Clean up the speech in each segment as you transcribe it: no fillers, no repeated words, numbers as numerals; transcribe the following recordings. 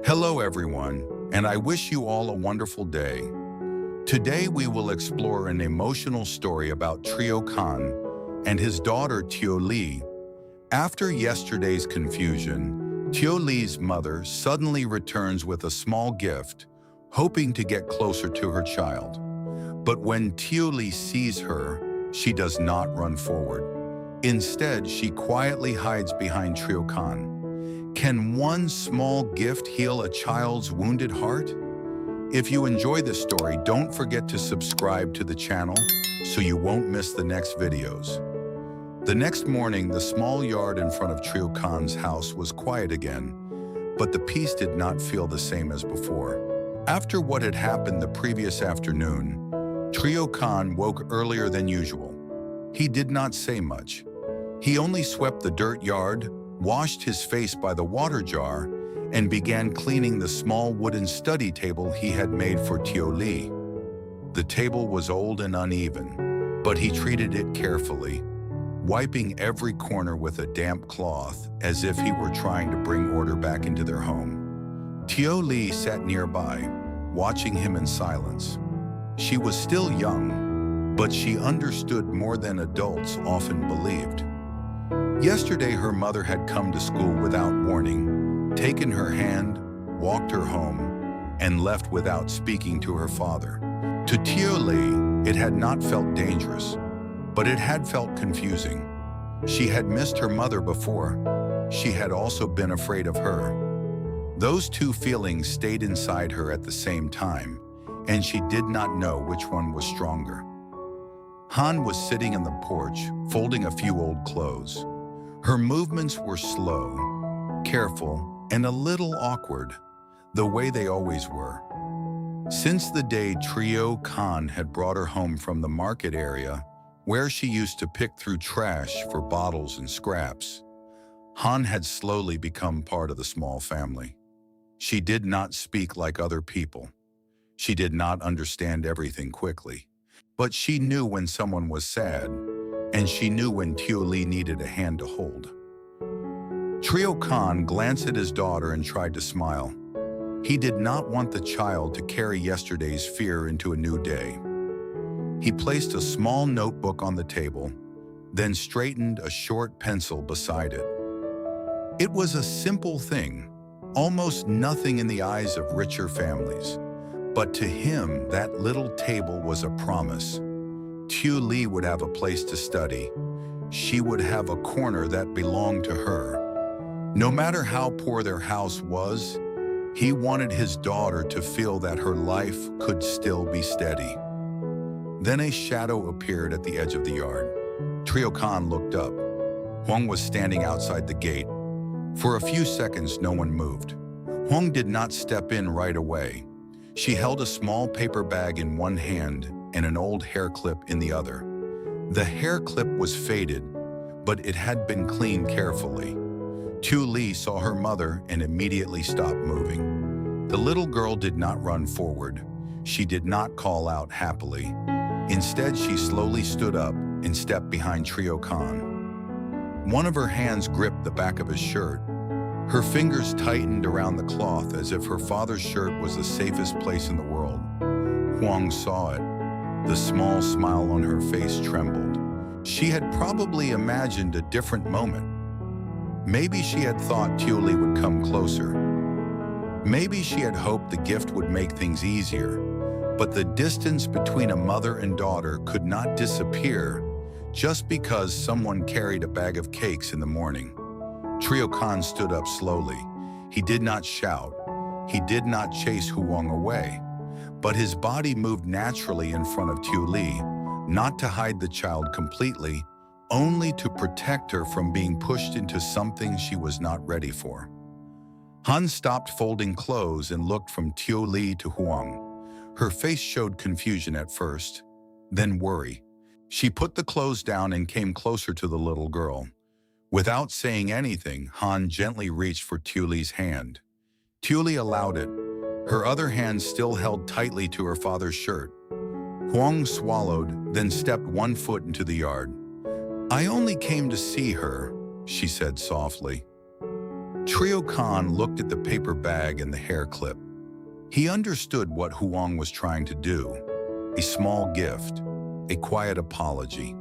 Hello everyone, and I wish you all a wonderful day. Today we will explore an emotional story about Trieu Khanh and his daughter Tieu Ly. After yesterday's confusion, Tieu Ly's mother suddenly returns with a small gift, hoping to get closer to her child. But when Tieu Ly sees her, she does not run forward. Instead, she quietly hides behind Trieu Khanh. Can one small gift heal a child's wounded heart? If you enjoy this story, don't forget to subscribe to the channel so you won't miss the next videos. The next morning, the small yard in front of Trieu Khanh's house was quiet again, but the peace did not feel the same as before. After what had happened the previous afternoon, Trieu Khanh woke earlier than usual. He did not say much. He only swept the dirt yard, washed his face by the water jar, and began cleaning the small wooden study table he had made for Tieu Ly. The table was old and uneven, but he treated it carefully, wiping every corner with a damp cloth as if he were trying to bring order back into their home. Tieu Ly sat nearby, watching him in silence. She was still young, but she understood more than adults often believed. Yesterday, her mother had come to school without warning, taken her hand, walked her home, and left without speaking to her father. To Tieu Ly, it had not felt dangerous, but it had felt confusing. She had missed her mother before. She had also been afraid of her. Those two feelings stayed inside her at the same time, and she did not know which one was stronger. Han was sitting in the porch, folding a few old clothes. Her movements were slow, careful, and a little awkward, the way they always were. Since the day Trieu Khanh had brought her home from the market area, where she used to pick through trash for bottles and scraps, Han had slowly become part of the small family. She did not speak like other people. She did not understand everything quickly, but she knew when someone was sad, and she knew when Tieu Ly needed a hand to hold. Trieu Khanh glanced at his daughter and tried to smile. He did not want the child to carry yesterday's fear into a new day. He placed a small notebook on the table, then straightened a short pencil beside it. It was a simple thing, almost nothing in the eyes of richer families. But to him, that little table was a promise. Tieu Ly would have a place to study. She would have a corner that belonged to her. No matter how poor their house was, he wanted his daughter to feel that her life could still be steady. Then a shadow appeared at the edge of the yard. Trieu Khanh looked up. Duong was standing outside the gate. For a few seconds, no one moved. Duong did not step in right away. She held a small paper bag in one hand and an old hair clip in the other. The hair clip was faded, but it had been cleaned carefully. Tieu Ly saw her mother and immediately stopped moving. The little girl did not run forward. She did not call out happily. Instead, she slowly stood up and stepped behind Trieu Khanh. One of her hands gripped the back of his shirt. Her fingers tightened around the cloth as if her father's shirt was the safest place in the world. Duong saw it. The small smile on her face trembled. She had probably imagined a different moment. Maybe she had thought Tieu Ly would come closer. Maybe she had hoped the gift would make things easier. But the distance between a mother and daughter could not disappear just because someone carried a bag of cakes in the morning. Trieu Khanh stood up slowly. He did not shout. He did not chase Duong away. But his body moved naturally in front of Tieu Ly, not to hide the child completely, only to protect her from being pushed into something she was not ready for. Han stopped folding clothes and looked from Tieu Ly to Duong. Her face showed confusion at first, then worry. She put the clothes down and came closer to the little girl. Without saying anything, Han gently reached for Tieu Ly's hand. Tieu Ly allowed it. Her other hand still held tightly to her father's shirt. Duong swallowed, then stepped one foot into the yard. "I only came to see her," she said softly. Trieu Khanh looked at the paper bag and the hair clip. He understood what Duong was trying to do. A small gift, a quiet apology,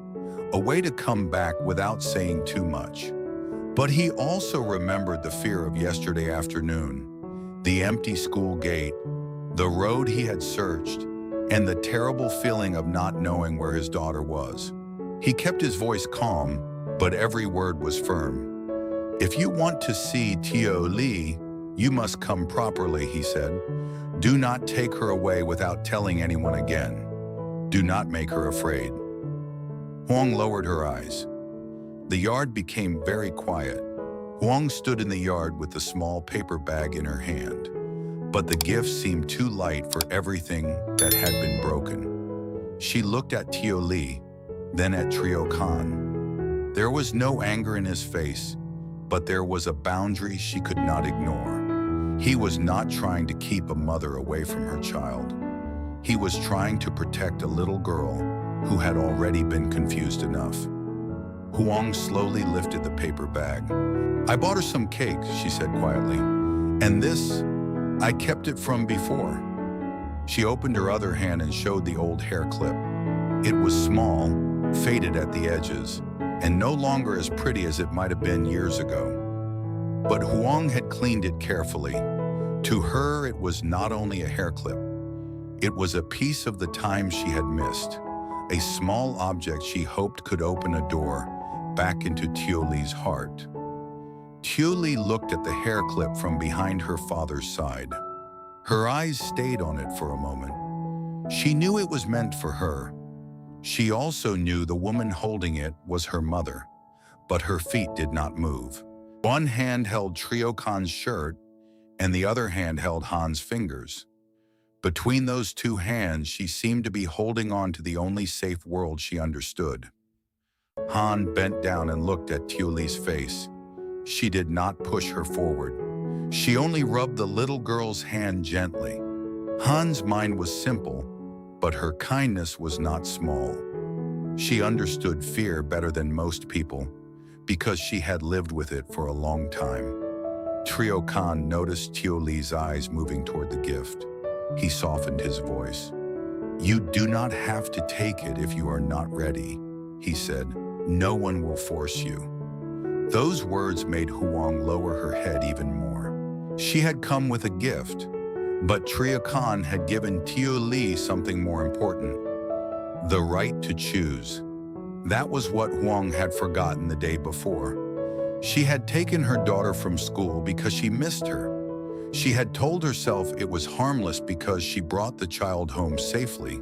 a way to come back without saying too much. But he also remembered the fear of yesterday afternoon, the empty school gate, the road he had searched, and the terrible feeling of not knowing where his daughter was. He kept his voice calm, but every word was firm. "If you want to see Tieu Ly, you must come properly," he said. "Do not take her away without telling anyone again. Do not make her afraid." Duong lowered her eyes. The yard became very quiet. Duong stood in the yard with the small paper bag in her hand. But the gift seemed too light for everything that had been broken. She looked at Tieu Ly, then at Trieu Khanh. There was no anger in his face, but there was a boundary she could not ignore. He was not trying to keep a mother away from her child. He was trying to protect a little girl who had already been confused enough. Duong slowly lifted the paper bag. "I bought her some cake," she said quietly. "And this, I kept it from before." She opened her other hand and showed the old hair clip. It was small, faded at the edges, and no longer as pretty as it might have been years ago. But Duong had cleaned it carefully. To her, it was not only a hair clip. It was a piece of the time she had missed, a small object she hoped could open a door back into Tieu Ly's heart. Tieu Ly looked at the hair clip from behind her father's side. Her eyes stayed on it for a moment. She knew it was meant for her. She also knew the woman holding it was her mother, but her feet did not move. One hand held Trieu Khan's shirt, and the other hand held Han's fingers. Between those two hands, she seemed to be holding on to the only safe world she understood. Han bent down and looked at Tieu Ly's face. She did not push her forward. She only rubbed the little girl's hand gently. Han's mind was simple, but her kindness was not small. She understood fear better than most people because she had lived with it for a long time. Trieu Khanh noticed Tieu Ly's eyes moving toward the gift. He softened his voice. "You do not have to take it if you are not ready," he said. "No one will force you." Those words made Duong lower her head even more. She had come with a gift, but Trieu Khanh had given Tieu Ly something more important: the right to choose. That was what Duong had forgotten the day before. She had taken her daughter from school because she missed her. She had told herself it was harmless because she brought the child home safely.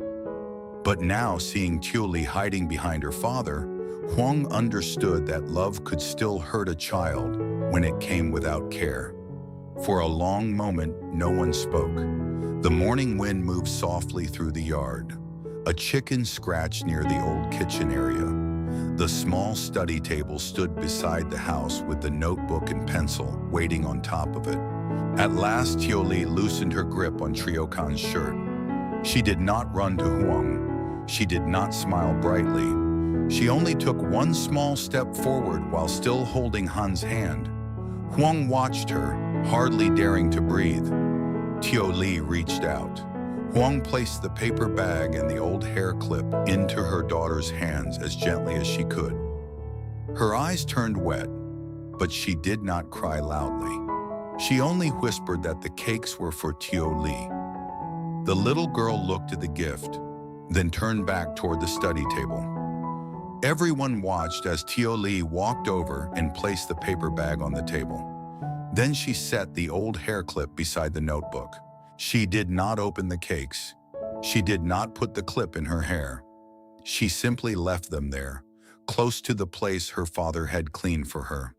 But now, seeing Tieu Ly hiding behind her father, Duong understood that love could still hurt a child when it came without care. For a long moment, no one spoke. The morning wind moved softly through the yard. A chicken scratched near the old kitchen area. The small study table stood beside the house with the notebook and pencil waiting on top of it. At last, Tieu Ly loosened her grip on Trieu Khan's shirt. She did not run to Duong. She did not smile brightly. She only took one small step forward while still holding Han's hand. Duong watched her, hardly daring to breathe. Tieu Ly reached out. Duong placed the paper bag and the old hair clip into her daughter's hands as gently as she could. Her eyes turned wet, but she did not cry loudly. She only whispered that the cakes were for Tieu Ly. The little girl looked at the gift, then turned back toward the study table. Everyone watched as Tieu Ly walked over and placed the paper bag on the table. Then she set the old hair clip beside the notebook. She did not open the cakes. She did not put the clip in her hair. She simply left them there, close to the place her father had cleaned for her.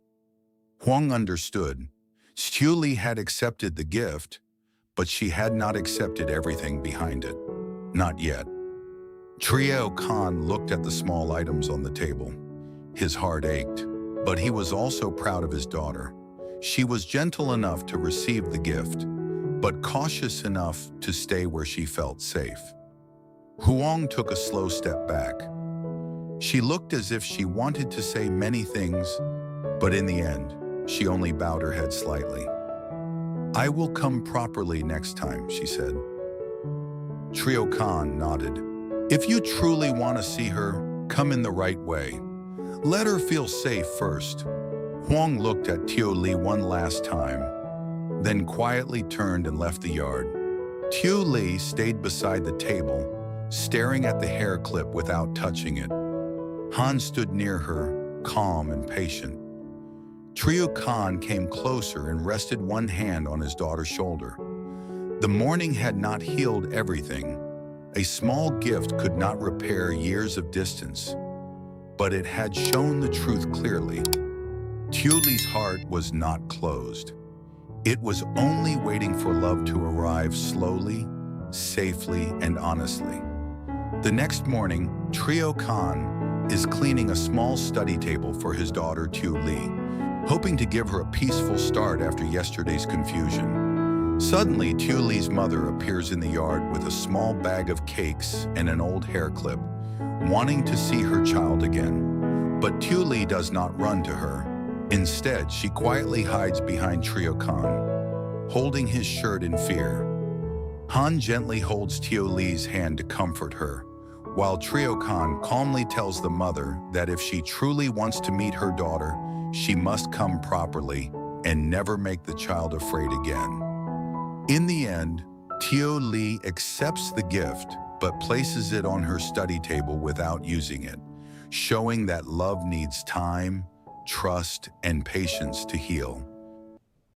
Duong understood. Tieu Ly had accepted the gift, but she had not accepted everything behind it. Not yet. Trieu Khanh looked at the small items on the table. His heart ached, but he was also proud of his daughter. She was gentle enough to receive the gift, but cautious enough to stay where she felt safe. Duong took a slow step back. She looked as if she wanted to say many things, but in the end, she only bowed her head slightly. "I will come properly next time," she said. Trieu Khanh nodded. "If you truly want to see her, come in the right way. Let her feel safe first." Duong looked at Tieu Ly one last time, then quietly turned and left the yard. Tieu Ly stayed beside the table, staring at the hair clip without touching it. Han stood near her, calm and patient. Trieu Khanh came closer and rested one hand on his daughter's shoulder. The mourning had not healed everything. A small gift could not repair years of distance, but it had shown the truth clearly. Tieu Ly's heart was not closed. It was only waiting for love to arrive slowly, safely, and honestly. The next morning, Trieu Khanh is cleaning a small study table for his daughter Tieu Ly, hoping to give her a peaceful start after yesterday's confusion. Suddenly, Tieu Ly's mother appears in the yard with a small bag of cakes and an old hair clip, wanting to see her child again. But Tieu Ly does not run to her. Instead, she quietly hides behind Trieu Khanh, holding his shirt in fear. Han gently holds Tieu Ly's hand to comfort her, while Trieu Khanh calmly tells the mother that if she truly wants to meet her daughter, she must come properly and never make the child afraid again. In the end, Tieu Ly accepts the gift but places it on her study table without using it, showing that love needs time, trust, and patience to heal.